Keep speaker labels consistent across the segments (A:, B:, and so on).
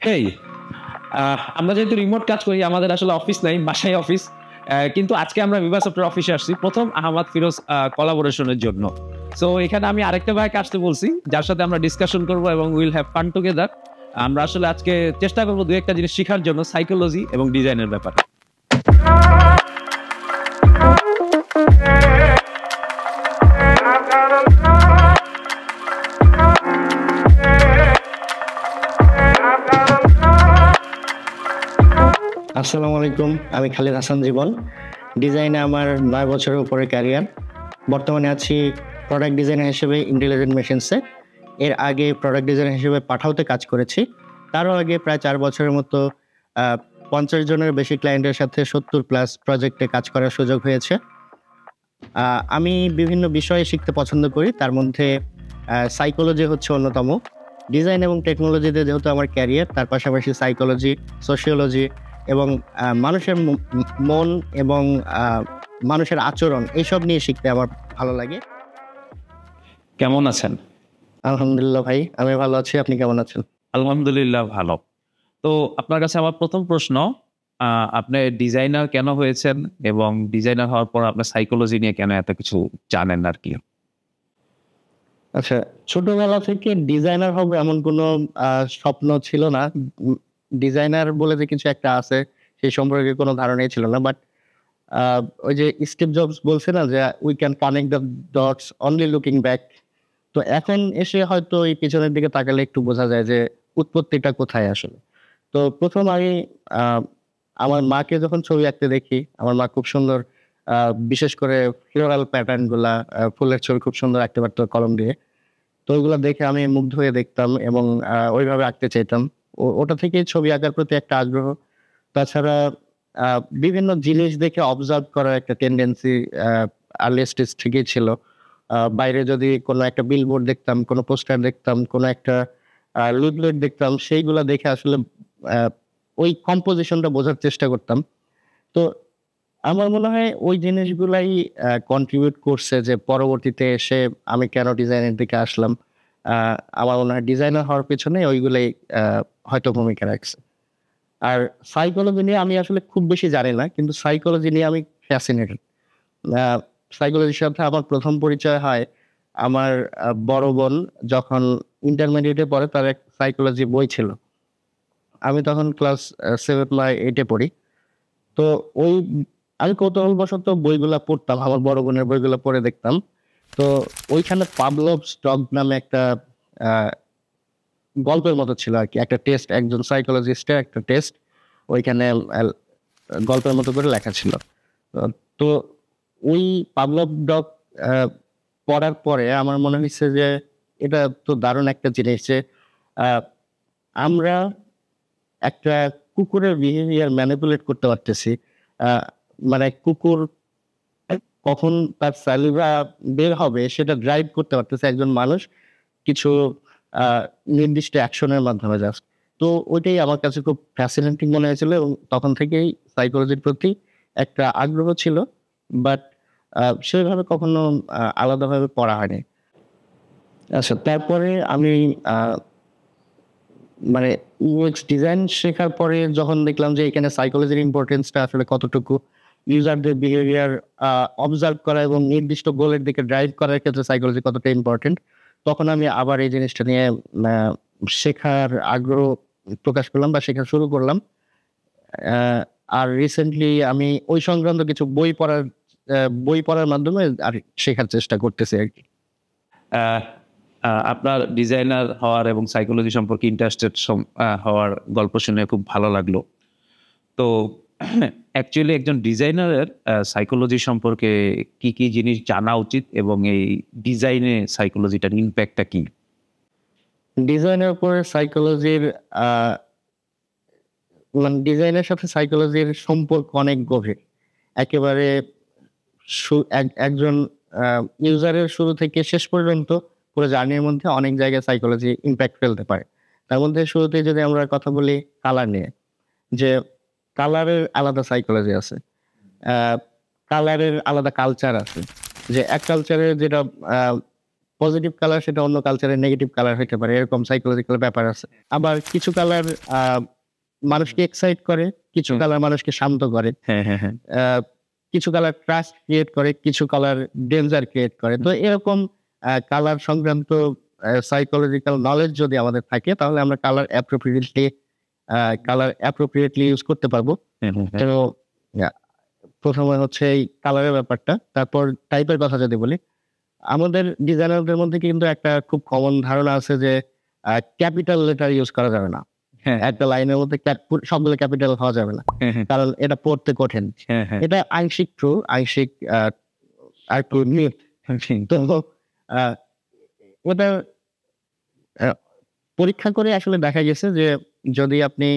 A: হেই, আমরা যেহেতু রিমোট কাজ করি, আমাদের আসলে অফিস নাই, বাসায় অফিস। কিন্তু আজকে আমরা বিভাস সফটওয়্যার অফিসে আসছি। ১ম আহমাদ ফিরোজ কোলাবোরেশনের জন্য। সো এখানে আমি আরেকটা ভাইকে আসতে বলছি, যার সাথে আমরা ডিসকাশন করব এবং উইল হ্যাভ ফান টুগেদার। আমরা আসলে আজকে চেষ্টা করব ২-১ টা জিনিস শিখার জন্য সাইকোলজি এবং ডিজাইনের ব্যাপারে।
B: আসসালামু আলাইকুম, আমি খালিদ হাসান জীবন। ডিজাইনে আমার ৯ বছরের উপরে ক্যারিয়ার। বর্তমানে আছি প্রোডাক্ট ডিজাইনার হিসেবে ইন্টেলিজেন্ট মেশিনসে। এর আগে প্রোডাক্ট ডিজাইনার হিসেবে পাঠাওতে কাজ করেছি। তারও আগে প্রায় ৪ বছরের মতো ৫০ জনের বেশি ক্লায়েন্টের সাথে ৭০+ প্রজেক্টে কাজ করার সুযোগ হয়েছে। আমি বিভিন্ন বিষয়ে শিখতে পছন্দ করি, তার মধ্যে সাইকোলজি হচ্ছে অন্যতম। ডিজাইন এবং টেকনোলজিতে যেহেতু আমার ক্যারিয়ার, তার পাশাপাশি সাইকোলজি, সোশিওলজি এবং মানুষের মন এবং মানুষের আচরণ এইসব নিয়ে শিখতে আমার ভালো লাগে।
A: কেমন আছেন?
B: আলহামদুলিল্লাহ ভাই, আমি ভালো আছি। আপনি কেমন আছেন?
A: আলহামদুলিল্লাহ ভালো। তো আপনার কাছে আমার ১ম প্রশ্ন, আপনি ডিজাইনার কেন হয়েছেন এবং ডিজাইনার হওয়ার পর আপনার সাইকোলজি নিয়ে কেন এত কিছু জানেন আরকি?
B: আচ্ছা, ছোটবেলা থেকে ডিজাইনার হব এমন কোনো স্বপ্ন ছিল না। ডিজাইনার বলে যে কিছু একটা আছে সেই সম্পর্কে কোনো ধারণাই ছিল না। বাট ওই যে স্টিভ জবস বলছে না যে, "we can connect the dots only looking back." তো এখন এসে হয়তো এই পিছনের দিকে তাকালে একটু বোঝা যায় যে উৎপত্তিটা কোথায় আসলে। তো ১ম আমি আ আমার মাকে যখন ছবি আঁকতে দেখি, আমার মা খুব সুন্দর বিশেষ করে ফ্লোরাল প্যাটার্ন গুলা, ফুলের ছবি খুব সুন্দর আঁকতে পারতো কলম দিয়ে। তো ওইগুলা দেখে আমি মুগ্ধ হয়ে দেখতাম এবং ওইভাবে আঁকতে চাইতাম। ওটা থেকেই ছবি আঁকার প্রতি একটা আগ্রহ। তাছাড়া আ বিভিন্ন জিনিস দেখে অবজার্ভ করার একটা টেনডেন্সি আ আর্লি স্টেজ থেকেই ছিল। বাইরে যদি কোনো একটা বিলবোর্ড দেখতাম, কোনো পোস্টার দেখতাম, কোনো একটা লিফলেট দেখতাম, সেইগুলা দেখে আসলে আ ওই কম্পোজিশনটা বোঝার চেষ্টা করতাম। তো আমার মনে হয় ওই জিনিসগুলাই কন্ট্রিবিউট করছে যে পরবর্তীতে এসে আমি কেন ডিজাইনের দিকে আসলাম। আ আমার মনে হয় ডিজাইনার হওয়ার পেছনে ওইগুলাই আ হয়তো ভূমিকা রাখছে। আর সাইকোলজি নিয়ে আমি আসলে খুব বেশি জানি না। কিন্তু সাইকোলজি নিয়ে আমি ফ্যাসিনেটেড। আ সাইকোলজির সাথে আমার ১ম পরিচয় হয় আমার বড় বোন যখন ইন্টারমিডিয়েটে পড়ে, তার এক সাইকোলজি বই ছিল। আমি তখন ক্লাস ৭ বা ৮ এ পড়ি। তো ওই আমি কৌতূহলবশত বইগুলা পড়তাম। আমার বড় বোনের বইগুলা পড়ে দেখতাম। তো ওইখানে পাভলভস ডগ নামে একটা আ গল্পের মতো ছিল আরকি। একটা টেস্ট, একজন সাইকোলজিস্টের একটা টেস্ট ওইখানে গল্পের মতো করে লেখা ছিল। আ তো ওই পাভলভ ডগ আ পড়ার পরে আমার মনে হইছে যে এটা তো দারুণ একটা জিনিস যে আ আমরা একটা কুকুরের বিহেভিয়ার ম্যানিপুলেট করতে পারতেছি। আ মানে কুকুর কখন তার স্যালিভা বের হবে সেটা ড্রাইভ করতে পারতেছে একজন মানুষ কিছু আ নির্দিষ্ট অ্যাকশনের মাধ্যমে জাস্ট। তো ওইটাই আমার কাছে খুব ফ্যাসিনেটিং মনে হয়েছিল এবং তখন থেকেই সাইকোলজির প্রতি একটা আগ্রহ ছিল। বাট সেভাবে কখনো আলাদাভাবে পড়া হয়নি। আচ্ছা, তারপরে আমি আ মানে UX ডিজাইন শেখার পরে যখন দেখলাম যে এখানে সাইকোলজির ইম্পোর্টেন্সটা আসলে কতটুকু, ইউজারদের বিহেভিয়ার অবজার্ভ করা এবং নির্দিষ্ট গোলের দিকে ড্রাইভ করার ক্ষেত্রে সাইকোলজি কতটা ইম্পোর্টেন্ট, তখন আমি আবার এই জিনিসটা নিয়ে আ শেখার আগ্রহ প্রকাশ করলাম বা শেখা শুরু করলাম। আ আর রিসেন্টলি আমি ওই সংক্রান্ত কিছু বই পড়ার মাধ্যমে আর শেখার চেষ্টা করতেছি আরকি।
A: আ আ আপনার ডিজাইনার হওয়ার এবং সাইকোলজি সম্পর্কে ইন্টারেস্টেড হওয়ার গল্প শুনে খুব ভালো লাগলো। তো অ্যাকচুয়ালি একজন ডিজাইনারের সাইকোলজি সম্পর্কে কি জিনিস জানা উচিত এবং এই ডিজাইনে সাইকোলজিটার ইমপ্যাক্টটা কি?
B: ডিজাইনের উপরে সাইকোলজির আ মানে ডিজাইনের সাথে সাইকোলজির সম্পর্ক অনেক গভীর। একেবারে একজন আ ইউজারের শুরু থেকে শেষ পর্যন্ত পুরো জার্নির মধ্যে অনেক জায়গায় সাইকোলজি ইমপ্যাক্ট ফেলতে পারে। তার মধ্যে শুরুতেই যদি আমরা কথা বলি কালার নিয়ে, যে কালারের আলাদা সাইকোলজি আছে। আ কালারের আলাদা কালচার আছে। যে এক কালচারে যেটা আ পজিটিভ কালার সেটা অন্য কালচারের নেগেটিভ কালার হতে পারে, এরকম সাইকোলজিক্যাল ব্যাপার আছে। আবার কিছু কালার মানুষকে এক্সাইট করে, কিছু কালার মানুষকে শান্ত করে, কিছু কালার ট্রাস্ট ক্রিয়েট করে, কিছু কালার ডেঞ্জার ক্রিয়েট করে। তো এরকম কালার সংক্রান্ত সাইকোলজিক্যাল নলেজ যদি আমাদের থাকে তাহলে আমরা কালার অ্যাপ্রোপ্রিয়েটলি ইউজ করতে পারবো। তো প্রথমে হচ্ছে এই কালারের ব্যাপারটা। তারপর টাইপের কথা যদি বলি, আমাদের ডিজাইনারদের মধ্যে কিন্তু একটা খুব কমন ধারণা আছে যে ক্যাপিটাল লেটার ইউজ করা যাবে না। একটা লাইনের মধ্যে সবগুলো ক্যাপিটাল হওয়া যাবে না, কারণ এটা পড়তে কঠিন। এটা আংশিক ট্রু, আংশিক আর একটু মিথ। তো ওটা পরীক্ষা করে আসলে দেখা গেছে যে যদি আপনি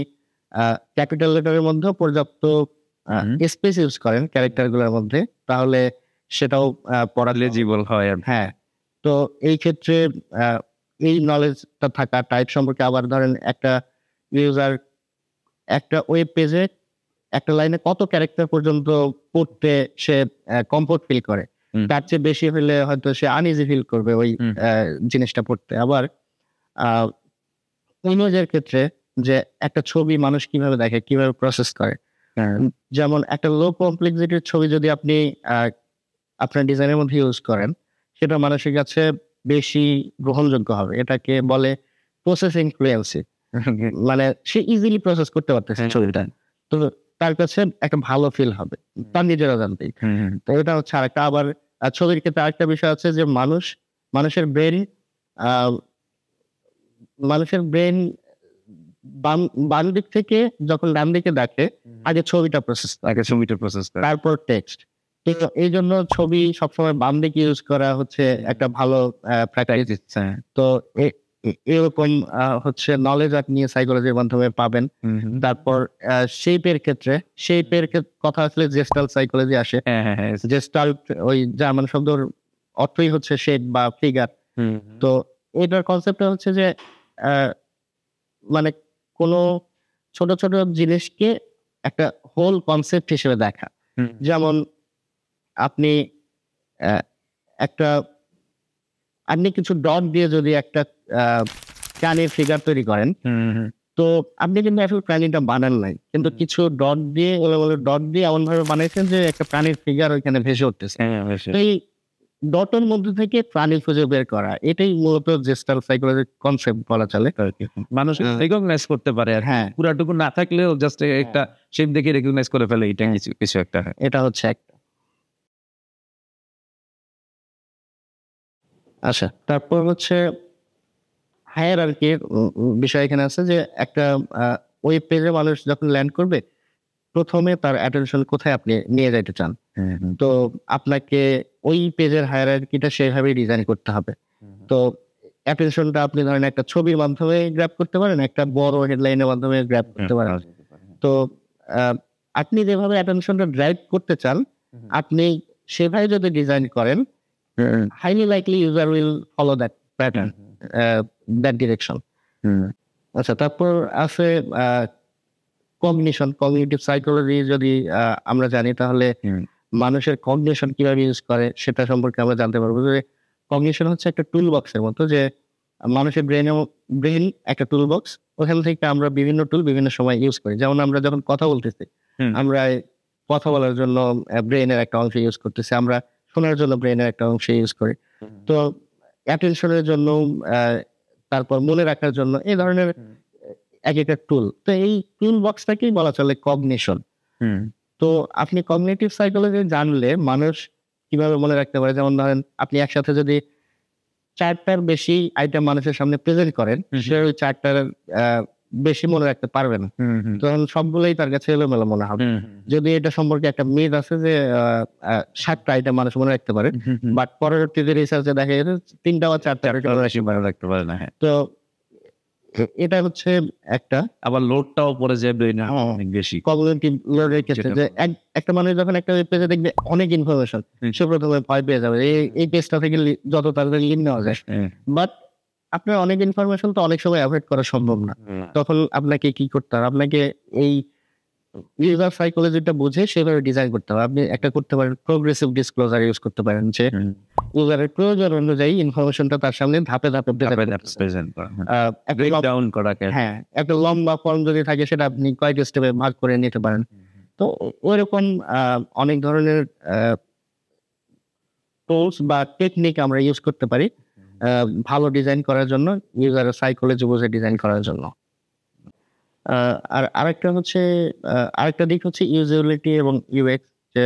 B: ক্যাপিটাল লেটারের মধ্যে পর্যাপ্ত স্পেস ইউজ করেন ক্যারেক্টার গুলোর মধ্যে, তাহলে সেটাও পড়া
A: লেজিবল হয়।
B: হ্যাঁ, তো এই ক্ষেত্রে এই নলেজটা থাকা টাইপ সম্পর্কে। আবার ধরেন একটা ইউজার একটা ওয়েব পেজে একটা লাইনে কত ক্যারেক্টার পর্যন্ত পড়তে সে কমফোর্ট ফিল করে, তার চেয়ে বেশি হলে হয়তো সে আনইজি ফিল করবে ওই জিনিসটা পড়তে। আবার ইমেজের ক্ষেত্রে যে একটা ছবি মানুষ কিভাবে দেখে, কিভাবে প্রসেস করে, যেমন একটা লো কমপ্লেক্সিটির ছবি যদি আপনি আপনার ডিজাইনের মধ্যে ইউজ করেন, সেটা মানুষের কাছে বেশি গ্রহণযোগ্য হবে। এটাকে বলে প্রসেসিং ফ্লুয়েন্সি, মানে সে ইজিলি প্রসেস করতে পারতেছে ছবিটা, তো তার কাছে একটা ভালো ফিল হবে তার নিজেরা জানতেই। তো এটা হচ্ছে আরেকটা। আবার ছবির ক্ষেত্রে আরেকটা বিষয় আছে যে মানুষের ব্রেন বাম দিক থেকে যখন ডান দিকে দেখে, আগে ছবিটা প্রসেস, তারপর টেক্সট। এই জন্য ছবি সবসময় বাম দিকে ইউজ করা হচ্ছে একটা ভালো প্র্যাকটিস। তো এরকম হচ্ছে নলেজ আপনি সাইকোলজির মাধ্যমে পাবেন। তারপর শেপের ক্ষেত্রে, কথা আসলে জেস্টাল্ট সাইকোলজি আসে। জেস্টাল্ট ওই জার্মান শব্দের অর্থই হচ্ছে শেপ বা ফিগার। তো এটার কনসেপ্টটা হচ্ছে যে মানে কোনো ছোট ছোট জিনিসকে একটা হোল কনসেপ্ট হিসেবে দেখা। যেমন আপনি কিছু ডট দিয়ে যদি একটা প্রাণীর ফিগার তৈরি করেন, তো আপনি কিন্তু আসলে প্রাণীটা বানান নাই, কিন্তু কিছু ডট দিয়ে এমন ভাবে বানাইছেন যে একটা প্রাণীর ফিগার ওইখানে ভেসে উঠতেছে। এই ডটের মধ্যে থেকে প্রাণী খুঁজে বের করা, এটাই মূলত জেস্টাল সাইকোলজির কনসেপ্ট বলা চলে।
A: মানুষ রিকগনাইজ করতে পারে, আর হ্যাঁ পুরাটুকু না থাকলেও জাস্ট একটা শেপ দেখে রিকগনাইজ করে ফেলে, এটা কিছু একটা।
B: এটা হচ্ছে একটা। আচ্ছা, তারপর হচ্ছে হায়ারার্কির বিষয় এখানে আছে যে একটা ওয়েব পেজে মানুষ যখন ল্যান্ড করবে, প্রথমে তার অ্যাটেনশন কোথায় আপনি নিয়ে যাইতে চান। তো আপনাকে ওই পেজের হায়ারার্কিটা সেভাবেই ডিজাইন করতে হবে। তো অ্যাটেনশনটা আপনি ধরেন একটা ছবির মাধ্যমে গ্র্যাব করতে পারেন, একটা বড় হেডলাইনের মাধ্যমে গ্র্যাব করতে পারেন। তো আপনি যেভাবে অ্যাটেনশনটা ড্রাইভ করতে চান, আপনি সেভাবে যদি ডিজাইন করেন, highly likely user will follow that pattern, that direction. আচ্ছা, তারপর আছে কগনিটিভ সাইকোলজি। যদি আমরা জানি তাহলে মানুষের কগনিশন কিভাবে ইউজ করে সেটা সম্পর্কে আমরা জানতে পারবো। যে কগনিশন হচ্ছে একটা টুল বক্সের মতো, যে মানুষের ব্রেন একটা টুল বক্স, ওখান থেকে আমরা বিভিন্ন টুল বিভিন্ন সময় ইউজ করি। যেমন আমরা যখন কথা বলতেছি, আমরা কথা বলার জন্য ব্রেনের একটা অংশ ইউজ করতেছি, আমরা শোনার জন্য ব্রেনের একটা অংশ ইউজ করি, তো অ্যাটেনশনের জন্য, তারপর মনে রাখার জন্য, এই ধরনের এক একটা টুল। তো এই টুল বক্সটাকেই বলা চলে কগনিশন। তো আপনি কগনিটিভ সাইকোলজি জানলে মানুষ কিভাবে মনে রাখতে পারে, যেমন ধরেন আপনি একসাথে যদি 4টার বেশি আইটেম মানুষের সামনে প্রেজেন্ট করেন, সে ওই 4টার বেশি মনে রাখতে পারবে না, তখন সবগুলোই তার কাছে এলোমেলো মনে হবে। যদি এটা সম্পর্কে একটা মিথ আছে যে 7টা আইটেম মানুষ মনে রাখতে পারে, বাট পরবর্তীতে রিসার্চে দেখা গেছে 3টা বা 4টা মনে রাখতে পারে না। তো এটা হচ্ছে একটা। আবার লোডটাও পড়ে যায় ব্রেইনে অনেক বেশি, কগনিটিভ লোডের ক্ষেত্রে। যে একটা মানুষ যখন একটা পেজে দেখবে অনেক ইনফরমেশন, সে প্রথমে ভয় পেয়ে যাবে এই পেজটা থেকে যত তাড়াতাড়ি লিঙ্ক নেওয়া যায়। বাট আপনার অনেক ইনফরমেশন তো অনেক সময় অ্যাভয়েড করা সম্ভব না, তখন আপনাকে কি করতে হবে, আপনাকে এই ইউজার সাইকোলজিটা বুঝে সেভাবে ডিজাইন করতে হবে। আপনি একটা করতে পারেন প্রোগ্রেসিভ ডিসক্লোজার ইউজ করতে পারেন, যে ইউজারের প্রয়োজন অনুযায়ী ইনফরমেশনটা তার সামনে ধাপে ধাপে
A: প্রেজেন্ট করা,
B: একটা
A: ডাউন করা।
B: হ্যাঁ, একটা লম্বা ফর্ম যদি থাকে সেটা আপনি কয়েক স্টেপে ভাগ করে নিতে পারেন। তো ওইরকম অনেক ধরনের টুলস বা টেকনিক আমরা ইউজ করতে পারি ভালো ডিজাইন করার জন্য, ইউজারের সাইকোলজি বুঝে ডিজাইন করার জন্য। আর আরেকটা দিক হচ্ছে ইউজেবিলিটি এবং ইউএক্স, যে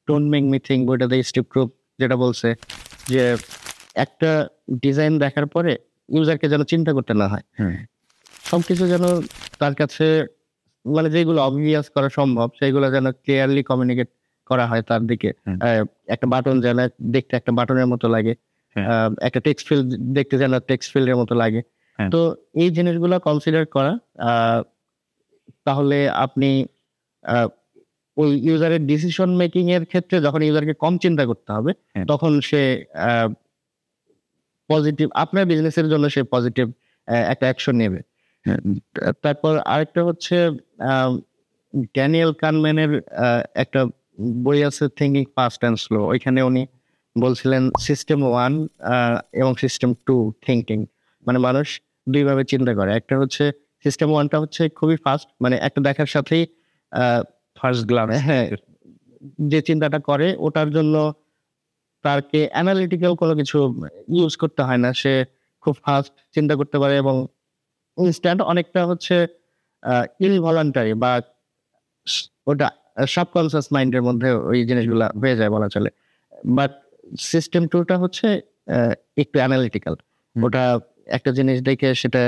B: ডোন্ট মেক মি থিঙ্ক, বইটাতে স্টিভ জবস যেটা বলছে যে একটা ডিজাইন দেখার পরে ইউজারকে যেন চিন্তা করতে না হয়, সবকিছু যেন তার কাছে মানে যেগুলো অবভিয়াস করা সম্ভব সেগুলো যেন ক্লিয়ারলি কমিউনিকেট করা হয় তার দিকে। একটা বাটন যেন দেখতে একটা বাটনের মতো লাগে, একটা টেক্সট ফিল্ড দেখতে যেন টেক্সট ফিল্ডের মতো লাগে। তো এই জিনিসগুলো কনসিডার করা, তাহলে আপনি ওই ইউজারের ডিসিশন মেকিং এর ক্ষেত্রে যখন ইউজারকে কম চিন্তা করতে হবে তখন সে পজিটিভ, আপনার বিজনেসের জন্য সে পজিটিভ একটা অ্যাকশন নেবে। তারপর আরেকটা হচ্ছে ড্যানিয়েল কানম্যানের একটা বই আছে থিঙ্কিং ফাস্ট অ্যান্ড স্লো, ওইখানে উনি বলছিলেন সিস্টেম 1 এবং সিস্টেম 2 থিঙ্কিং, মানে মানুষ দুইভাবে চিন্তা করে। একটা হচ্ছে সিস্টেম 1টা হচ্ছে খুবই ফাস্ট, মানে একটা দেখার সাথেই
A: ফার্স্ট গ্লান্স,
B: হ্যাঁ, যে চিন্তাটা করে ওটার জন্য তারকে অ্যানালিটিক্যাল কোনো কিছু ইউজ করতে হয় না, সে খুব ফাস্ট চিন্তা করতে পারে এবং ইনস্ট্যান্ট। অনেকটা হচ্ছে ইনভলান্টারি বা ওটা সাবকনসিয়াস মাইন্ডের মধ্যে ওই জিনিসগুলো হয়ে যায় বলা চলে। বাট সিস্টেম 2টা হচ্ছে একটু অ্যানালিটিক্যাল, ওটা একটা জিনিস দেখে সেটা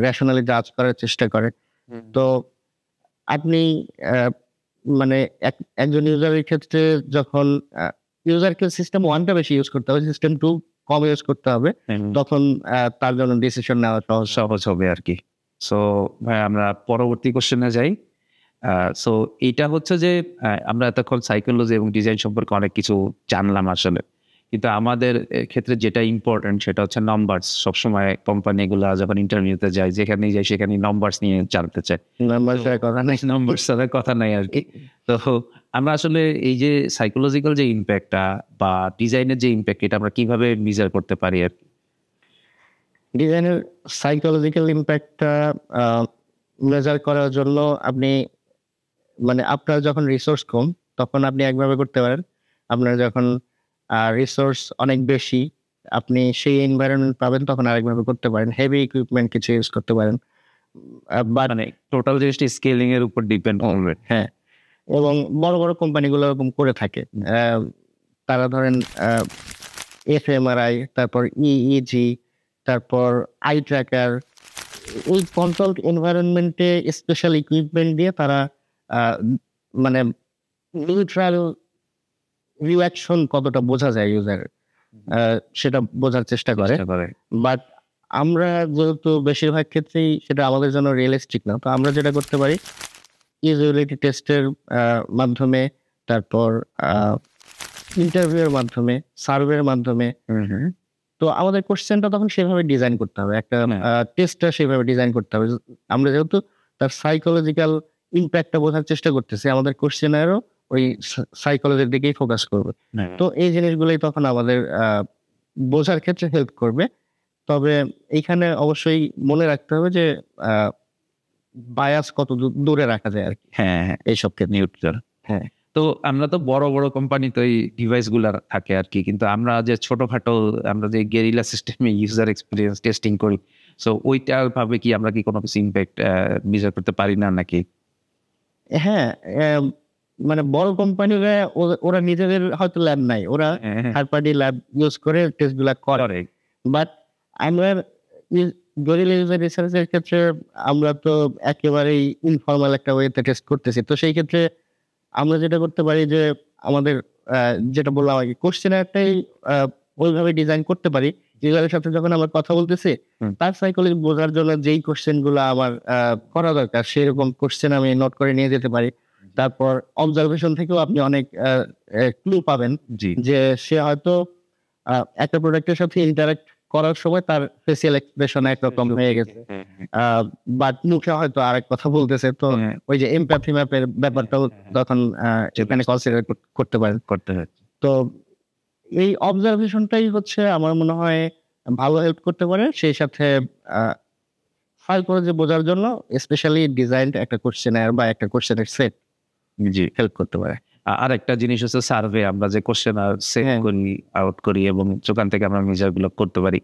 B: রেশনালি জাজ করার চেষ্টা করে। তো আপনি মানে একজন ইউজারের ক্ষেত্রে যখন ইউজারকে সিস্টেম 1টা বেশি ইউজ করতে হবে, সিস্টেম 2 কম ইউজ করতে হবে, তখন তার জন্য ডিসিশন নেওয়া
A: সহজ হবে আর কি। সো ভাই আমরা পরবর্তী কোশ্চেনে যাই। সো এইটা হচ্ছে যে আমরা এতক্ষণ সাইকোলজি এবং ডিজাইন সম্পর্কে অনেক কিছু জানলাম আসলে, কিন্তু আমাদের ক্ষেত্রে যেটা ইম্পর্টেন্ট সেটা হচ্ছে নাম্বারস। সবসময় কোম্পানিগুলো যখন ইন্টারভিউতে যায়, যেখানেই যায় সেখানে নাম্বারস নিয়ে জানতে চায়, নাম্বার ছাড়া কথা নাই আর কি। তো আমরা আসলে এই যে সাইকোলজিক্যাল যে ইম্প্যাক্টটা বা ডিজাইনের যে ইম্প্যাক্ট, এটা আমরা কিভাবে মেজার করতে পারি আর কি?
B: ডিজাইনের সাইকোলজিক্যাল ইম্প্যাক্টটা মেজার করার জন্য আপনি মানে আপনার যখন রিসোর্স কম তখন আপনি একভাবে করতে পারেন, আপনার যখন রিসোর্স অনেক বেশি আপনি সেই এনভায়রনমেন্ট পাবেন তখন আরেকভাবে করতে পারেন, হেভি ইকুইপমেন্ট কিছু ইউজ করতে পারেন।
A: মানে টোটাল জিনিসটা স্কেলিং এর উপর ডিপেন্ড করবে।
B: হ্যাঁ, এবং বড় বড় কোম্পানিগুলো এরকম করে থাকে। তারা ধরেন এফএমআরআই, তারপর ইইজি, তারপর আই ট্র্যাকার, ওই কন্ট্রোল এনভায়রনমেন্টে স্পেশাল ইকুইপমেন্ট দিয়ে তারা মানে নিউট্রাল রিঅ্যাকশন কতটা বোঝা যায় ইউজার, সেটা বোঝার চেষ্টা করে। বাট আমরা যেহেতু বেশিরভাগ ক্ষেত্রেই সেটা আমাদের জন্য রিয়েলিস্টিক না, তো আমরা যেটা করতে পারি ইউজেবিলিটি টেস্টের মাধ্যমে, তারপর ইন্টারভিউয়ের মাধ্যমে, সার্ভের মাধ্যমে। তো আমাদের কোশ্চেনটা তখন সেভাবে ডিজাইন করতে হবে, একটা টেস্টটা সেভাবে ডিজাইন করতে হবে। আমরা যেহেতু তার সাইকোলজিক্যাল ইম্প্যাক্টটা বোঝার চেষ্টা করতেছি, আমাদের কোশ্চেনেরও ওই সাইকোলজির দিকেই ফোকাস করবে। তো এই জিনিসগুলোই তখন আমাদের বোঝার ক্ষেত্রে হেল্প করবে। তবে এইখানে অবশ্যই মনে রাখতে হবে যে বায়াস কত দূরে রাখা যায় আর কি।
A: হ্যাঁ,
B: এইসব ক্ষেত্রে
A: নিউট্রাল।
B: হ্যাঁ,
A: তো আমরা তো বড় বড় কোম্পানি তো এই ডিভাইস গুলা থাকে আর কি, কিন্তু আমরা যে ছোটখাটো আমরা যে গেরিলা সিস্টেমে ইউজার এক্সপিরিয়েন্স টেস্টিং করি, সো ওইটা ভাবে কি আমরা কি কোনো কিছু ইম্প্যাক্ট মেজার করতে পারি না নাকি?
B: হ্যাঁ, মানে বড় কোম্পানিরা ওরা নিজেদের হয়তো ল্যাব নাই, ওরা থার্ড পার্টি ল্যাব ইউজ করে টেস্ট গুলা করে। বাট আমরা গরিলা ইউজার রিসার্চের ক্ষেত্রে আমরা তো একেবারেই ইনফর্মাল একটা ওয়েতে টেস্ট করতেছি। তো সেই ক্ষেত্রে আমরা যেটা করতে পারি যে আমাদের যেটা বললাম আগে কোশ্চেনারটাই ওইভাবে ডিজাইন করতে পারি, ইউজারের সাথে যখন আমরা কথা বলতেছি তার সাইকোলজি বোঝার জন্য যেই কোশ্চেন গুলো আমার করা দরকার সেরকম কোশ্চেন আমি নোট করে নিয়ে যেতে পারি। তারপর অবজারভেশন থেকেও আপনি অনেক ক্লু পাবেন যে সে হয়তো একটা প্রোডাক্টের সাথে ইন্টারাক্ট করার সময় তার ফেসিয়াল এক্সপ্রেশন একরকম হয়ে গেছে, বাট মুখে হয়তো আরেক কথা বলতেছে, তো ওই যে এমপ্যাথি ম্যাপের ব্যাপারটাও তখন এখানে কনসিডার করতে পারেন। তো এই অবজারভেশনটাই হচ্ছে আমার মনে হয় ভালো হেল্প করতে পারে, সেই সাথে ফাইল করে যে বোঝার জন্য স্পেশালি ডিজাইন একটা কোশ্চেনের বা একটা কোশ্চেনের সেট হেল্প করতে পারে।
A: আর একটা জিনিস হচ্ছে সার্ভে, আমরা যে কোশ্চেন সেট করি, আউট করি এবং সেখান থেকে আমরা মেজারগুলো করতে পারি।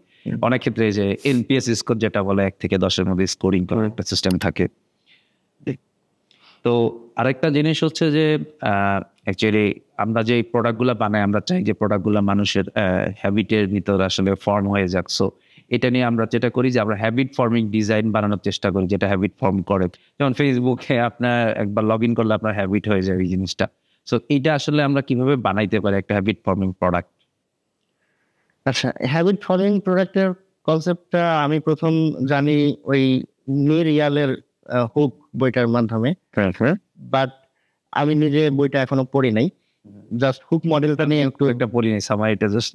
A: অনেক ক্ষেত্রে যে এনপিএস স্কোর যেটা বলে 1 থেকে 10-এর মধ্যে স্কোরিং করার একটা সিস্টেম থাকে। তো আরেকটা জিনিস হচ্ছে যে অ্যাকচুয়ালি আমরা যে প্রোডাক্টগুলো বানাই, আমরা চাই যে প্রোডাক্টগুলো মানুষের হ্যাবিটের ভিতর আসলে ফর্ম হয়ে যাক। সো এটা নিয়ে আমরা যেটা করি যে আমরা হ্যাবিট ফর্মিং ডিজাইন বানানোর চেষ্টা করি, যেটা হ্যাবিট ফর্ম করে। যেমন ফেসবুকে আপনার একবার লগ ইন করলে আপনার হ্যাবিট হয়ে যায় এই জিনিসটা। সো এইটা আসলে আমরা কিভাবে বানাইতে পারি একটা হ্যাবিট ফর্মিং প্রোডাক্ট?
B: আচ্ছা, হ্যাবিট ফর্মিং প্রোডাক্টের কনসেপ্টটা আমি প্রথম জানি ওই রিয়ালের হুক বইটার মাধ্যমে, বাট আমি নিজে বইটা এখনো পড়ি নাই। জাস্ট হুক মডেলটা নিয়ে একটু
A: একটা পড়ি নাই, সামারিটা জাস্ট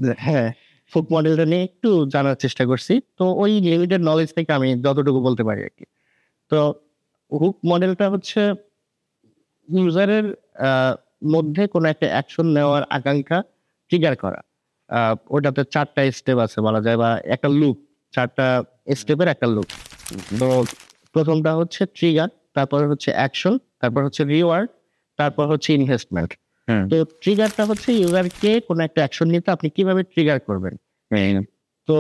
B: হুক মডেলটা নিয়ে একটু জানার চেষ্টা করছি। তো ওই লিমিটেড নলেজ থেকে আমি যতটুকু বলতে পারি আর কি। তো হুক মডেলটা হচ্ছে ইউজারের মধ্যে কোনো একটা অ্যাকশন নেওয়ার আকাঙ্ক্ষা ট্রিগার করা। ওটাতে 4টা স্টেপ আছে বলা যায়, বা একটা লুপ, 4টা স্টেপের একটা লুপ। তো প্রথমটা হচ্ছে ট্রিগার, তারপর হচ্ছে অ্যাকশন, তারপর হচ্ছে রিওয়ার্ড, তারপর হচ্ছে ইনভেস্টমেন্ট। তো ট্রিগারটা হচ্ছে ইউজারকে কোনো একটা অ্যাকশন নিতে আপনি কিভাবে ট্রিগার করবেন। তো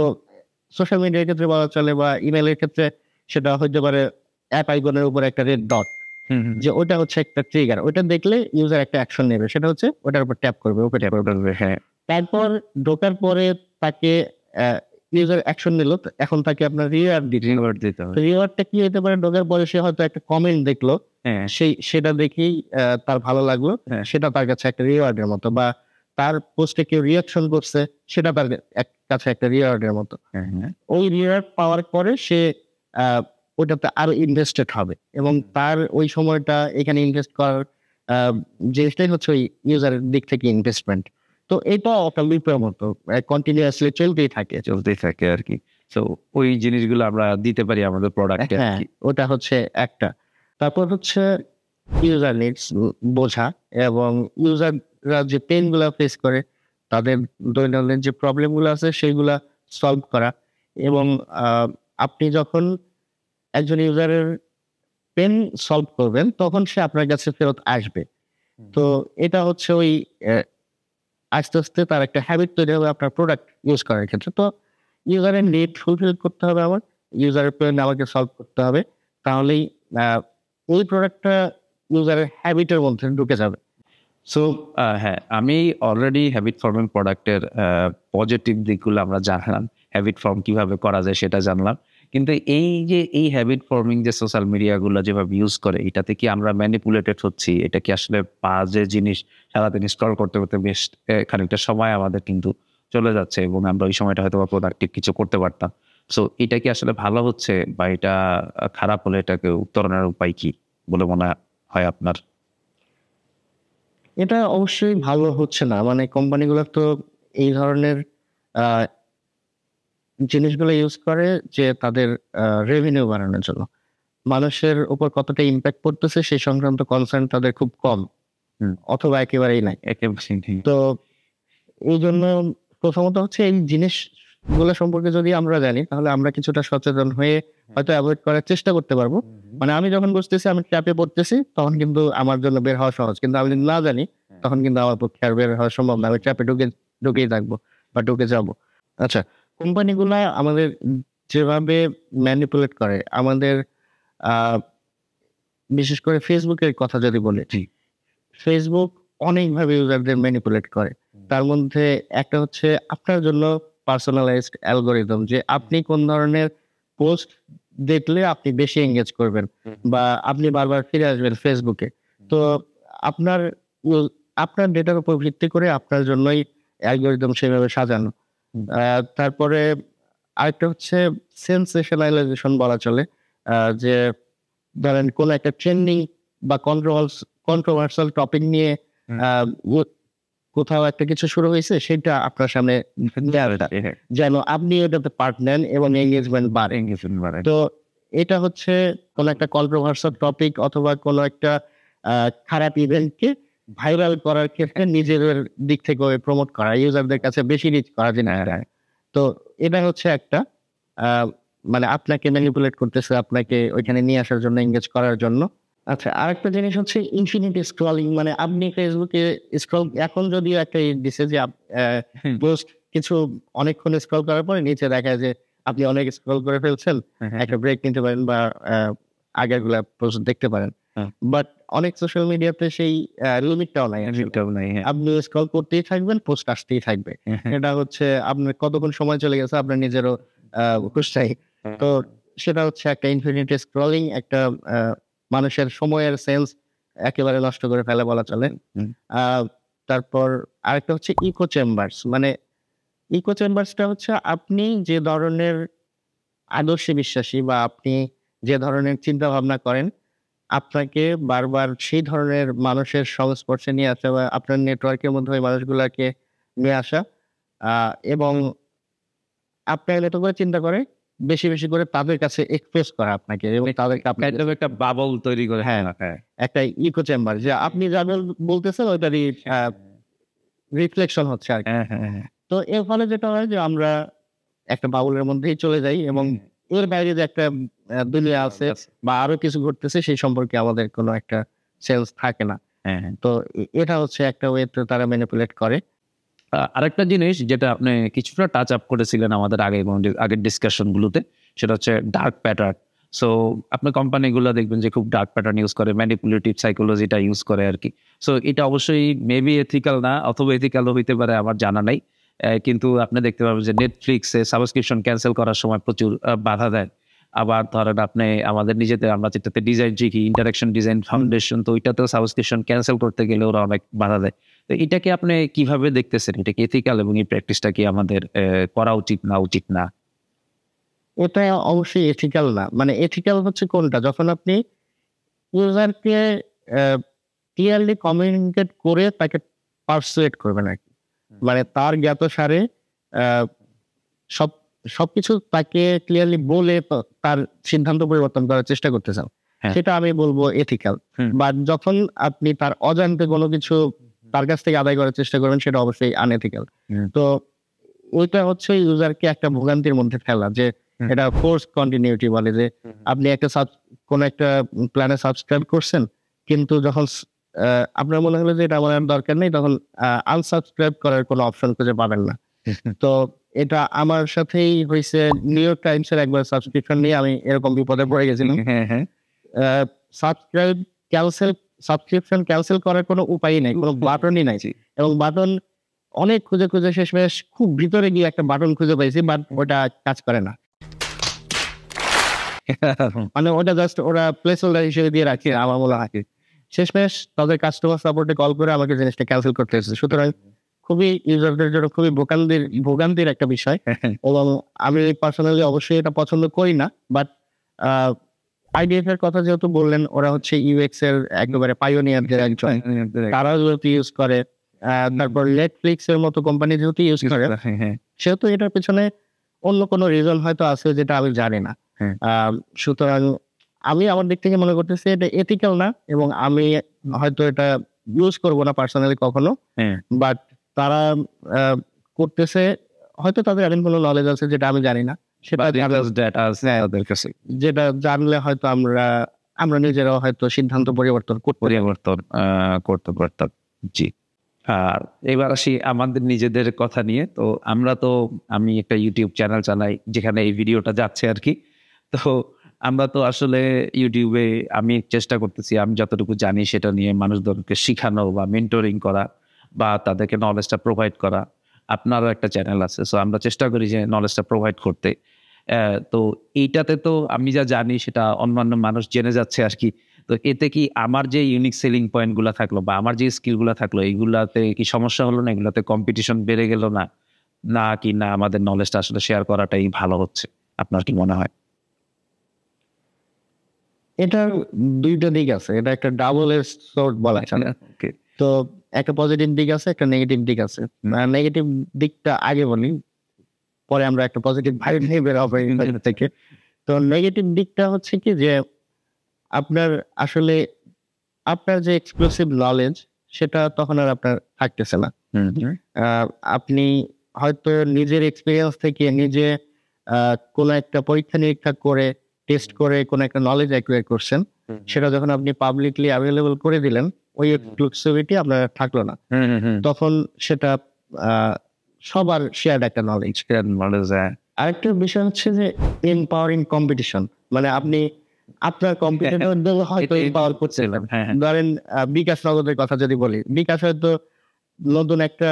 B: সোশ্যাল মিডিয়ার ক্ষেত্রে বলা চলে বা ইমেলের ক্ষেত্রে সেটা হতে পারে অ্যাপ আইকনের উপর একটা রেড ডট, যে ওটা হচ্ছে একটা ট্রিগার। ওটা দেখলে ইউজার একটা অ্যাকশন নেবে, সেটা হচ্ছে ওটার উপর ট্যাপ করবে, ওপরে ট্যাপ করবে। তারপর ঢোকার পরে তাকে ইউজার অ্যাকশন নিল, এখন তাকে আপনার রিওয়ার্ড দিতে হবে। রিওয়ার্ডটা কি হতে পারে, ঢোকার পরে সে হয়তো একটা কমেন্ট দেখলো, সেটা দেখেই তার ভালো লাগলো, সেটা তার কাছে একটা রিওয়ার্ডের মতো, বা তার পোস্টে কেউ রিয়াকশন করছে, সেটা তার কাছে একটা রিওয়ার্ডের মতো। ওই রিওয়ার্ড পাওয়ার পরে সে ওটাতে আরো ইনভেস্টেড হবে, এবং তার ওই সময়টা এখানে ইনভেস্ট করার জিনিসটাই হচ্ছে ওই ইউজারের দিক থেকে ইনভেস্টমেন্ট। তো এটা একটা লুপের মতো কন্টিনিউয়াসলি চলতেই থাকে আর কি।
A: তো ওই জিনিসগুলো আমরা দিতে পারি আমাদের প্রোডাক্টে।
B: ওটা হচ্ছে একটা। তারপর হচ্ছে ইউজার নিডস বোঝা, এবং ইউজাররা যে পেন গুলা ফেস করে, তাদের দৈনন্দিন যে প্রবলেম গুলো আছে সেগুলা সলভ করা। এবং আপনি যখন একজন ইউজারের পেন সলভ করবেন, তখন সে আপনার কাছে ফেরত আসবে। তো এটা হচ্ছে ওই আস্তে আস্তে তার একটা হ্যাবিট তৈরি হবে আপনার প্রোডাক্ট ইউজ করার ক্ষেত্রে। তো ইউজারের নিড ফুলফিল করতে হবে, আমার ইউজারের পেন আমাকে সলভ করতে হবে, তাহলেই ওই প্রোডাক্টটা ইউজারের হ্যাবিটের মধ্যে ঢুকে যাবে।
A: সো হ্যাঁ, আমি অলরেডি হ্যাবিট ফর্মিং প্রোডাক্টের পজিটিভ দিকগুলো আমরা জানলাম, হ্যাবিট ফর্ম কিভাবে করা যায় সেটা জানলাম। কিন্তু এই হ্যাবিট ফর্মিং যে সোশ্যাল মিডিয়াগুলো যেভাবে ইউজ করে, এটাতে কি আমরা ম্যানিপুলেটেড হচ্ছি? এটা কি আসলে বাজে জিনিস সারাদিন স্ক্রল করতে করতে বেশ খানিকটা সময় আমাদের কিন্তু চলে যাচ্ছে, এবং আমরা ওই সময়টা হয়তো প্রোডাক্টিভ কিছু করতে পারতাম। সো এটা কি আসলে ভালো হচ্ছে, বা এটা খারাপ হলে এটাকে উত্তরণের উপায় কি বলে মনে হয় আপনার?
B: এটা অবশ্যই ভালো হচ্ছে না। মানে কোম্পানিগুলো তো এই ধরনের জিনিসগুলো ইউজ করে যে তাদের রেভিনিউ বাড়ানোর জন্য। মানুষের উপর কতটা ইম্প্যাক্ট পড়তেছে সেই সংক্রান্ত কনসার্ন তাদের খুব কম, অথবা একেবারেই নাই। তো এই জন্য প্রথমত হচ্ছে এই জিনিসগুলো সম্পর্কে যদি আমরা জানি, তাহলে আমরা কিছুটা সচেতন হয়ে হয়তো অ্যাভয়েড করার চেষ্টা করতে পারবো। মানে আমি যখন বুঝতেছি আমি ট্র্যাপে পড়তেছি, তখন কিন্তু আমার জন্য বের হওয়া সহজ। কিন্তু আমি যদি না জানি, তখন কিন্তু আমার পক্ষে আর বের হওয়া সম্ভব না। আমি ট্র্যাপে ঢুকেই থাকবো বা ঢুকে যাবো। আচ্ছা, কোম্পানিগুলা আমাদের যেভাবে ম্যানিপুলেট করে, আমাদের বিশেষ করে ফেসবুকের কথা যদি বলি, ফেসবুক অনেকভাবে ইউজারদের ম্যানিপুলেট করে। তার মধ্যে একটা হচ্ছে আপনার জন্য পার্সোনালাইজড অ্যালগরিদম, যে আপনি কোন ধরনের পোস্ট দেখলে আপনি বেশি এঙ্গেজ করবেন, বা আপনি বারবার ফিরে আসবেন ফেসবুকে। তো আপনার ডেটার উপর ভিত্তি করে আপনার জন্যই অ্যালগরিদম সেভাবে সাজানো। তারপরে আরেকটা হচ্ছে সেন্সেশনালাইজেশন বলা চলে, যে ধরেন কোন একটা ট্রেন্ডিং বা কন্ট্রোভার্সাল টপিক নিয়ে কোথাও একটা কিছু শুরু হয়েছে, সেটা আপনার সামনে যেন আপনি এটাতে পার্ট নেন এবং এঙ্গেজমেন্ট বাড়ে। তো এটা হচ্ছে কোনো একটা কন্ট্রোভার্সাল টপিক অথবা কোনো একটা খারাপ ইভেন্টকে ভাইরাল করার ক্ষেত্রে নিজের দিক থেকে প্রমোট করা, ইউজারদের কাছে বেশি রিচ করা জিনিসটা। তো এটা হচ্ছে একটা মানে আপনাকে ম্যানিপুলেট করতেছে, আপনাকে ওইখানে নিয়ে আসার জন্য, এঙ্গেজ করার জন্য। আচ্ছা, আরেকটা জিনিস হচ্ছে ইনফিনিটি স্ক্রলিং। মানে আপনি ফেসবুকে স্ক্রল, এখন যদিও একটা দিছে যে পোস্ট কিছু অনেকক্ষণ স্ক্রল করার পরে নিচে দেখায় যে আপনি অনেক স্ক্রল করে ফেলছেন, একটা ব্রেক নিতে পারেন বা আগের গুলা পোস্ট দেখতে পারেন। বাট অনেক সোশ্যাল মিডিয়াতে সেই লিমিটটাও নাই। আপনি স্ক্রল করতেই থাকবেন, পোস্ট আসতেই থাকবে। এটা হচ্ছে আপনার কতক্ষণ সময় চলে গেছে আপনার নিজেরও হুঁশ নাই। তো সেটা হচ্ছে একটা ইনফিনিটি স্ক্রলিং, একটা মানুষের সময়ের সেন্স একেবারে নষ্ট করে ফেলে বলা চলে। তারপর আরেকটা হচ্ছে ইকো চেম্বার্স। মানে ইকো চেম্বার্সটা হচ্ছে আপনি যে ধরনের আদর্শে বিশ্বাসী বা আপনি যে ধরনের চিন্তা ভাবনা করেন, আপনাকে বারবার সেই ধরনের মানুষের সংস্পর্শে নিয়ে আসা বা আপনার নেটওয়ার্কের মধ্যে ওই মানুষগুলাকে নিয়ে আসা, এবং আপনার মতো করে চিন্তা করে বেশি বেশি করে তাদের কাছে এক্সপ্রেস করা আপনাকে, এবং তাদেরকে আপনার
A: একটা বাবল তৈরি করে।
B: হ্যাঁ, একটা ইকো চেম্বার, যে আপনি যা বলতেছেন ওইটারই রিফ্লেকশন হচ্ছে আর কি। তো এর ফলে যেটা হয় যে আমরা একটা বাউলের মধ্যেই চলে যাই, এবং এর বাইরে যে একটা দুনিয়া আছে বা আরো কিছু ঘটতেছে সেই সম্পর্কে আমাদের কোনো একটা সেন্স থাকে না। তো এটা হচ্ছে একটা ওয়েতে তারা ম্যানিপুলেট করে।
A: আরেকটা জিনিস যেটা আপনি কিছুটা টাচ আপ করেছিলেন আমাদের আগের ডিসকাশন গুলোতে, সেটা হচ্ছে ডার্ক প্যাটার্ন। সো আপনার কোম্পানিগুলো দেখবেন যে খুব ডার্ক প্যাটার্ন ইউজ করে, ম্যানিপুলেটিভ সাইকোলজিটা ইউজ করে আর কি। সো এটা অবশ্যই মেবি এথিক্যাল না, অথবা এথিক্যালও হইতে পারে, আমার জানা নাই। কিন্তু আপনি দেখতে পাবেন যে নেটফ্লিক্সে সাবস্ক্রিপশন ক্যান্সেল করার সময় প্রচুর বাধা দেয়। আবার ধরেন আপনি আমাদের নিজেদের, আমরা যেটাতে ডিজাইন শিখি, ইন্টারাকশন ডিজাইন ফাউন্ডেশন, তো ওইটাতেও সাবস্ক্রিপশন ক্যান্সেল করতে গেলে ওরা অনেক বাধা দেয়। তো এটাকে আপনি কিভাবে দেখতেছেন? এটা কি এথিক্যাল, এবং এই প্র্যাকটিসটা কি আমাদের করা উচিত না উচিত না?
B: এটা অবশ্যই এথিক্যাল না। মানে এথিক্যাল হচ্ছে কোনটা? যখন আপনি ইউজারকে ক্লিয়ারলি কমিউনিকেট করে তাকে পারসুয়েট করবেন আর কি। মানে তার জ্ঞাতসারে সব সবকিছু তাকে ক্লিয়ারলি বলে তার সিদ্ধান্ত পরিবর্তন করার চেষ্টা করতেছেন, সেটা আমি বলবো এথিক্যাল। বাট যখন আপনি তার অজান্তে কোনো কিছু তার কাছ থেকে আদায় করার চেষ্টা করবেন, সেটা অবশ্যই আনএথিক্যাল। তো ওইটা হচ্ছে ইউজারকে একটা ভোগান্তির মধ্যে ফেলা, যে এটা ফোর্স কন্টিনিউটি বলে, যে আপনি একটা কোন একটা প্ল্যানে সাবস্ক্রাইব করছেন, কিন্তু যখন আপনার মনে হলো যে এটা আমার দরকার নেই, তখন আনসাবস্ক্রাইব করার কোনো অপশন খুঁজে পাবেন না। তো এটা আমার সাথেই হয়েছে। নিউ ইয়র্ক টাইমস এর একবার সাবস্ক্রিপশন নিয়ে আমি এরকম বিপদে পড়ে গেছিলাম। সাবস্ক্রিপশন ক্যান্সেল করার কোনো উপায়ই নাই, কোনো বাটনই নাই, এবং বাটন অনেক খুঁজে খুঁজে শেষমেশ খুব ভিতরে গিয়ে একটা বাটন খুঁজে পাইছি, বাট ওটা কাজ করে না। মানে ওটা জাস্ট ওরা প্লেস হোল্ডার হিসেবে দিয়ে রাখে আমার মনে হয়। শেষমেশ তাদের কাস্টমার সাপোর্টে কল করে আমাকে জিনিসটা ক্যান্সেল করতে হয়েছে। সুতরাং খুবই ইউজারদের জন্য খুবই ভোগান্তির একটা বিষয়, এবং আমি পার্সোনালি অবশ্যই এটা পছন্দ করি না। বাট আইডিএফ এর কথা যেহেতু বললেন, ওরা হচ্ছে ইউএক্স এর একেবারে পাইওনিয়ারদের একজন, তারা যেহেতু ইউজ করে, তারপর নেটফ্লিক্স এর মতো কোম্পানি যেহেতু ইউজ করে, সেহেতু এটার পেছনে অন্য কোনো রিজন হয়তো আছে যেটা আমি জানি না। সুতরাং আমি আমার দিক থেকে মনে করতেছি এটা এথিক্যাল না, এবং আমি হয়তো এটা ইউজ করবো না পার্সোনালি কখনো। বাট তারা করতেছে, হয়তো তাদের এমন কোনো নলেজ আছে যেটা আমি জানি না, সেটা যেটা জানলে হয়তো আমরা নিজেরাও হয়তো সিদ্ধান্ত পরিবর্তন
A: করতে পারতাম। জি। আর এবার আসি আমাদের নিজেদের কথা নিয়ে। তো আমি একটা ইউটিউব চ্যানেল চালাই যেখানে এই ভিডিওটা যাচ্ছে আর কি। তো আমরা তো আসলে ইউটিউবে আমি চেষ্টা করতেছি, আমি যতটুকু জানি সেটা নিয়ে মানুষদেরকে শিখানো বা মেন্টরিং করা বা তাদেরকে নলেজটা প্রোভাইড করা। আপনারও একটা চ্যানেল আছে, সো আমরা চেষ্টা করি যে নলেজটা প্রোভাইড করতে। তো এইটাতে তো আমি যা জানি সেটা অন্যান্য মানুষ জেনে যাচ্ছে আর কি। তো এতে কি আমার যে ইউনিক সেলিং পয়েন্ট গুলা থাকলো বা আমার যে স্কিল গুলা থাকলো, এইগুলাতে কি সমস্যা হলো না? এগুলাতে কম্পিটিশন বেড়ে গেল না, কি না আমাদের নলেজটা আসলে শেয়ার করাটাই ভালো হচ্ছে? আপনার কি মনে হয়?
B: এটার দুইটা দিক আছে, এটা একটা ডাবল এজ সোর্ড বলা যায়। তো একটা পজিটিভ দিক আছে, একটা নেগেটিভ দিক আছে। নেগেটিভ দিকটা আগে বলি, পরে আমরা একটা পজিটিভ ভাইব নিয়ে বের হবে থেকে। তো নেগেটিভ দিকটা হচ্ছে কি যে আপনার আসলে আপনার যে এক্সক্লুসিভ নলেজ সেটা তখন আর আপনার থাকতেছে না। আহ, আপনি হয়তো নিজের এক্সপিরিয়েন্স থেকে নিজে কোনো একটা পরীক্ষা নিরীক্ষা করে টেস্ট করে কোনো একটা নলেজ অ্যাকুয়ার করছেন, সেটা যখন আপনি পাবলিকলি অ্যাভেলেবল করে দিলেন ওই এক্সক্লুসিভিটি আপনার থাকলো না, তখন সেটা আহ, সবার শেয়ার্ড একটা নলেজ। আরেকটা বিষয় হচ্ছে যে এমপাওয়ারিং কম্পিটিশন, মানে আপনি আপনার কম্পিটিটর হয়তো এমপাওয়ার করছিলেন। ধরেন বিকাশ নগদের কথা যদি বলি, বিকাশ হয়তো নতুন একটা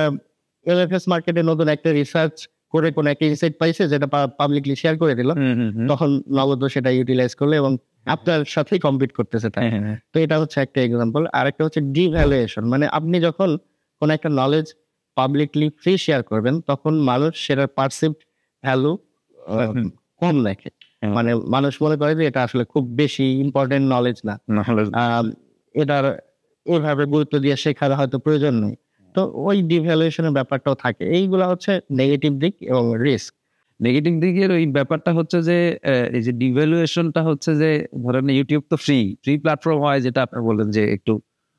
B: এলএফএস মার্কেটে নতুন একটা রিসার্চ করে কোন একটা ইনসাইট পাইছে যেটা পাবলিকলি শেয়ার করে দিল, তখন নগদ সেটা ইউটিলাইজ করলো এবং আপনার সাথেই কম্পিট করতেছে তাই। তো এটা হচ্ছে একটা এক্সাম্পল। আর একটা হচ্ছে ডিভ্যালুয়েশন, মানে আপনি যখন কোন একটা নলেজ পাবলিকলি ফ্রি শেয়ার করবেন তখন মানুষ সেটার পারসিভড ভ্যালু কম দেখে, মানে মানুষ মনে করে যে এটা আসলে খুব বেশি ইম্পর্টেন্ট নলেজ না, এটার ওইভাবে গুরুত্ব দিয়ে শেখার হয়তো প্রয়োজন নেই। তো ওই ডিভ্যালুয়েশনের ব্যাপারটাও থাকে। এইগুলা হচ্ছে নেগেটিভ দিক এবং রিস্ক।
A: নেগেটিভ দিকের ওই ব্যাপারটা হচ্ছে যে এই যে ডিভ্যালুয়েশনটা হচ্ছে যে ধরেন ইউটিউব তো ফ্রি প্ল্যাটফর্ম হয়, যেটা আপনি বললেন যে একটু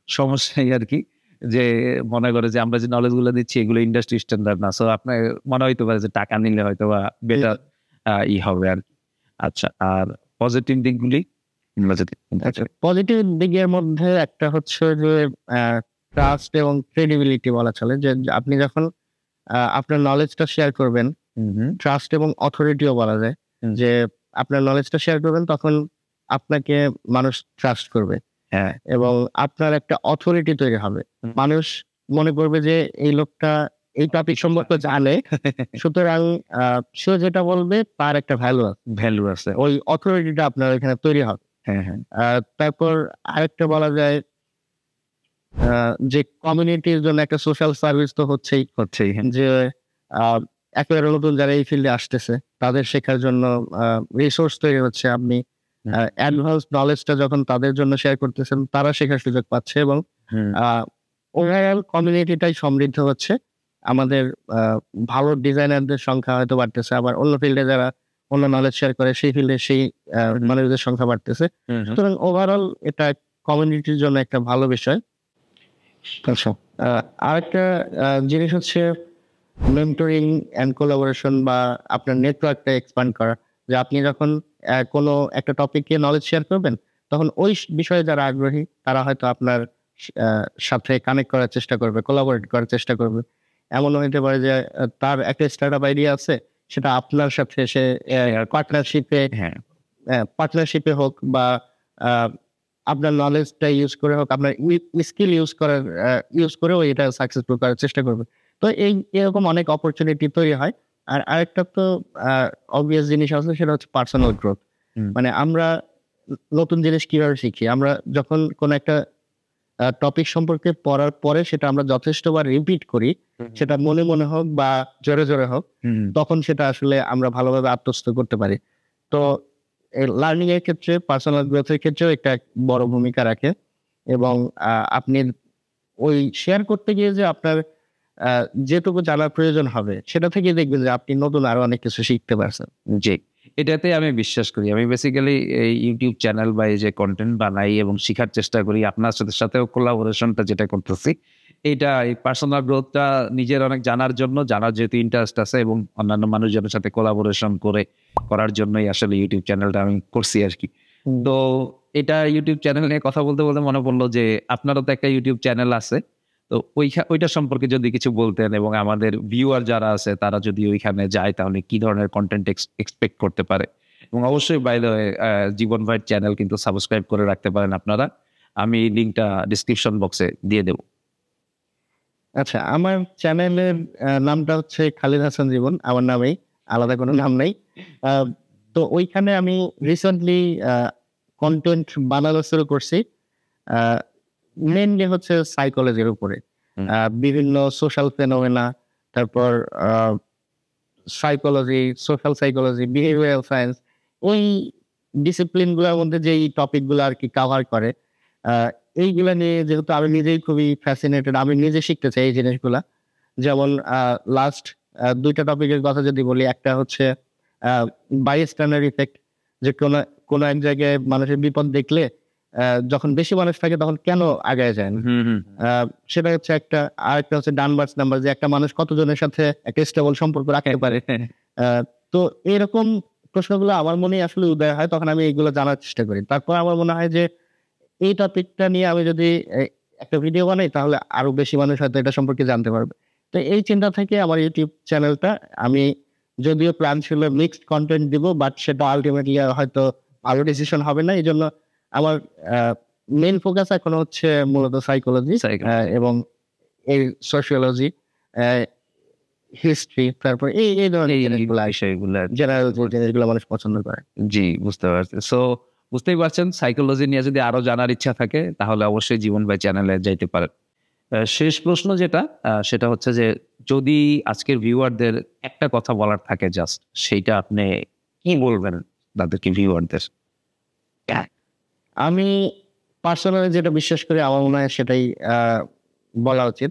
A: সমস্যাই আর কি, যে মনে করে যে আমরা যে নলেজ গুলো দিচ্ছি এগুলো ইন্ডাস্ট্রি স্ট্যান্ডার্ড না, সো আপনার মনে হইতে পারে যে টাকা নিলে হয়তো বা বেটার হবে আর কি। আচ্ছা, আর পজিটিভ দিকগুলি?
B: পজিটিভ দিকের মধ্যে একটা হচ্ছে যে ট্রাস্ট এবং ক্রেডিবিলিটি বলা চলে, যে আপনি যখন আপনার নলেজটা শেয়ার করবেন, ট্রাস্ট এবং অথরিটিও বলা যায়, যে আপনার নলেজটা শেয়ার করবেন তখন আপনাকে মানুষ ট্রাস্ট করবে এবং আপনার একটা অথরিটি তৈরি হবে। মানুষ মনে করবে যে এই লোকটা এই টপিক সম্পর্কে জানে, সুতরাং সে যেটা বলবে তার একটা ভ্যালু আছে, ওই অথরিটিটা আপনার এখানে তৈরি হবে। তারপর আরেকটা বলা যায় যে কমিউনিটির জন্য একটা সোশ্যাল সার্ভিস তো হচ্ছেই, যে একেবারে নতুন যারা এই ফিল্ডে আসতেছে তাদের শেখার জন্য রিসোর্স তৈরি হচ্ছে। আপনি অ্যাডভান্স নলেজটা যখন তাদের জন্য শেয়ার করতেছেন তারা শেখার সুযোগ পাচ্ছে এবং ওভারঅল কমিউনিটিটাই সমৃদ্ধ হচ্ছে। আমাদের ভালো ডিজাইনারদের সংখ্যা হয়তো বাড়তেছে, আবার অন্য ফিল্ডে যারা অন্য নলেজ শেয়ার করে সেই ফিল্ডে সেই মানুষদের সংখ্যা বাড়তেছে। সুতরাং ওভারঅল এটা কমিউনিটির জন্য একটা ভালো বিষয়। আচ্ছা, আরেকটা জিনিস হচ্ছে মেন্টরিং এন্ড কোলাবোরেশন বা আপনার নেটওয়ার্কটা এক্সপ্যান্ড করা, যে আপনি যখন কোনো একটা টপিকে নলেজ শেয়ার করবেন তখন ওই বিষয়ে যারা আগ্রহী তারা হয়তো আপনার সাথে কানেক্ট করার চেষ্টা করবে, কোলাবোরেট করার চেষ্টা করবে। এমনও হতে পারে যে তার একটা স্টার্টআপ আইডিয়া আছে, সেটা আপনার সাথে সে পার্টনারশিপে হোক বা আপনার নলেজটা ইউজ করে হোক, আপনার স্কিল ইউজ করেও এটা সাকসেসফুল করার চেষ্টা করবে। তো এরকম অনেক অপরচুনিটি তৈরি হয়। আর আরেকটা তো অবভিয়াস জিনিস আছে, সেটা হচ্ছে পার্সোনাল গ্রোথ। মানে আমরা নতুন জিনিস কিভাবে শিখি, আমরা যখন কোন একটা টপিক সম্পর্কে পড়ার পরে সেটা আমরা যথেষ্টবার রিপিট করি, সেটা মনে মনে হোক বা জোরে জোরে হোক, তখন সেটা আসলে আমরা ভালোভাবে আত্মস্থ করতে পারি। তো লার্নিং এর ক্ষেত্রে পার্সোনাল গ্রোথের ক্ষেত্রেও একটা বড় ভূমিকা রাখে এবং আপনি ওই শেয়ার করতে গিয়ে যে আপনার যেটুকু জানার প্রয়োজন হবে সেটা থেকে দেখবেন যে আপনি নতুন আরো অনেক কিছু শিখতে পারছেন।
A: জি, এটাতে আমি বিশ্বাস করি। আমি বেসিক্যালি এই ইউটিউব চ্যানেল বা এই যে কন্টেন্ট বানাই এবং শেখার চেষ্টা করি, আপনার সাথেও কোলাবোরেশনটা যেটা করতেছি, এইটা এই পার্সোনাল গ্রোথটা নিজের অনেক জানার যেহেতু ইন্টারেস্ট আছে এবং অন্যান্য মানুষজনের সাথে কোলাবোরেশন করার জন্যই আসলে ইউটিউব চ্যানেলটা আমি করছি আর কি। তো এটা ইউটিউব চ্যানেল নিয়ে কথা বলতে বলতে মনে পড়লো যে আপনারও তো একটা ইউটিউব চ্যানেল আছে, তো ওইটা সম্পর্কে যদি কিছু বলতেন এবং আমাদের ভিউয়ার যারা আছে তারা যদি ওইখানে যায় তাহলে কি ধরনের কন্টেন্ট এক্সপেক্ট করতে পারে। এবং অবশ্যই বাই দ্য ওয়ে জীবন ভাইয়ের চ্যানেল কিন্তু সাবস্ক্রাইব করে রাখতে পারেন আপনারা, আমি লিঙ্কটা ডিসক্রিপশন বক্সে দিয়ে দেব।
B: আচ্ছা, আমার চ্যানেলের নামটা হচ্ছে খালিদ হাসান জীবন, আমার নামেই, আলাদা কোনো নাম নেই। তো ওইখানে আমি রিসেন্টলি কন্টেন্ট বানানো শুরু করছি, মেনলি হচ্ছে সাইকোলজির উপরে, বিভিন্ন সোশ্যাল ফেনোমেনা, তারপর psychology, social psychology, behavioural science, ওই ডিসিপ্লিন গুলোর মধ্যে যেই টপিক গুলো আর কি কাভার করে, এইগুলা নিয়ে যেহেতু আমি নিজেই খুবই ফ্যাসিনেটেড, আমি নিজে শিখতে চাই এই জিনিসগুলা। যেমন লাস্ট দুইটা টপিকের কথা যদি বলি, একটা হচ্ছে বাইস্ট্যান্ডার ইফেক্ট, যে কোনো এক জায়গায় মানুষের বিপদ দেখলে যখন বেশি মানুষ থাকে তখন কেন আগায় যায় না। সেটা হচ্ছে একটা। আরেকটা হচ্ছে ডানভার্স নাম্বার, যে একটা মানুষ কতজনের সাথে একটা স্টেবল সম্পর্ক রাখতে পারে। তো এরকম প্রশ্নগুলো আমার মনে আসলে উদয় হয়, তখন আমি এগুলো জানার চেষ্টা করি। তারপর আমার মনে হয় যে এই টপিকটা নিয়ে আমি যদি একটা ভিডিও বানাই তাহলে আরো বেশি মানুষ হয়তো এটা সম্পর্কে জানতে পারবে। তো এই চিন্তা থেকে আমার ইউটিউব চ্যানেলটা, আমি যদিও প্ল্যান ছিল মিক্সড কন্টেন্ট দিব, বাট সেটা আলটিমেটলি হয়তো ভালো ডিসিশন হবে না। এই জন্য আমার মেইন ফোকাস এখন হচ্ছে মূলত সাইকোলজি এবং এই সোশিওলজি, হিস্ট্রি, তারপর এই ধরনের
A: বিষয়গুলো
B: জেনারেল জিনিসগুলো মানুষ পছন্দ করে।
A: জি, বুঝতে পারছি। সো বুঝতেই পারছেন, সাইকোলজি নিয়ে যদি আরো জানার ইচ্ছা থাকে তাহলে অবশ্যই জীবন ভাই চ্যানেলে যাইতে পারেন। শেষ প্রশ্ন যেটা, সেটা হচ্ছে যে যদি আজকের ভিউয়ারদের একটা কথা বলার থাকে জাস্ট, সেইটা আপনি কি বলবেন তাদেরকে, ভিউয়ারদের?
B: আমি পার্সোনালি যেটা বিশ্বাস করি, আমার মনে হয় সেটাই বলা উচিত।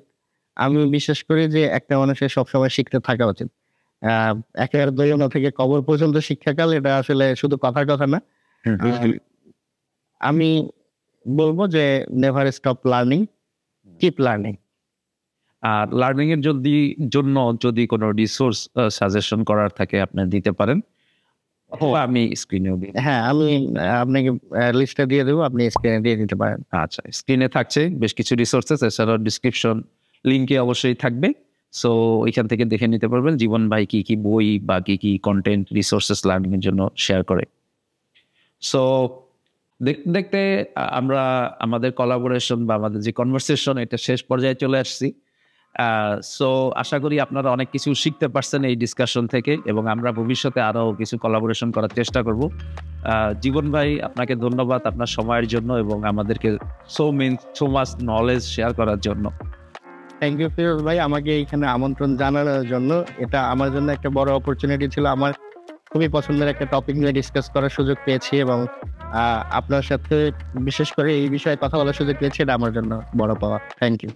B: আমি বিশ্বাস করি যে একটা মানুষের সবসময় শিখতে থাকা উচিত। একেবারে দৈনন্দিন থেকে কবর পর্যন্ত শিক্ষাকাল, এটা আসলে শুধু কথার কথা না। আমি বলবো যে never stop learning, keep learning.
A: Are learning এর জন্য যদি কোনো রিসোর্স সাজেশন করার থাকে আপনি দিতে পারেন, অথবা আমি স্ক্রিনেও দিই।
B: হ্যাঁ, আমি আপনাকে লিস্টটা দিয়ে দেবো, আপনি স্ক্রিনে দিয়ে দিতে পারেন।
A: আচ্ছা, স্ক্রিনে থাকছে বেশ কিছু রিসোর্সেস, এছাড়াও ডিসক্রিপশন লিঙ্কে অবশ্যই থাকবে। সো ওইখান থেকে দেখে নিতে পারবেন জীবন ভাই কি কি বই বা কি কি কন্টেন্ট রিসোর্সেস লার্নিং এর জন্য শেয়ার করে। সো দেখতে দেখতে আমরা আমাদের কোলাবোরেশন বা আমাদের যে কনভারসেশন, এটা শেষ পর্যায়ে চলে আসছি। সো আশা করি আপনারা অনেক কিছু শিখতে পারছেন এই ডিসকাশন থেকে, এবং আমরা ভবিষ্যতে আরো কিছু কোলাবোরেশন করার চেষ্টা করব। জীবন ভাই, আপনাকে ধন্যবাদ আপনার সময়ের জন্য এবং আমাদেরকে সো মাচ নলেজ শেয়ার করার জন্য।
B: থ্যাংক ইউ ফিরোজ ভাই, আমাকে এখানে আমন্ত্রণ জানানোর জন্য। এটা আমার জন্য একটা বড় অপরচুনিটি ছিল। আমার খুবই পছন্দের একটা টপিক নিয়ে ডিসকাস করার সুযোগ পেয়েছি, এবং আপনার সাথে বিশেষ করে এই বিষয়ে কথা বলার সুযোগ পেয়েছি, এটা আমার জন্য বড় পাওয়া। Thank you.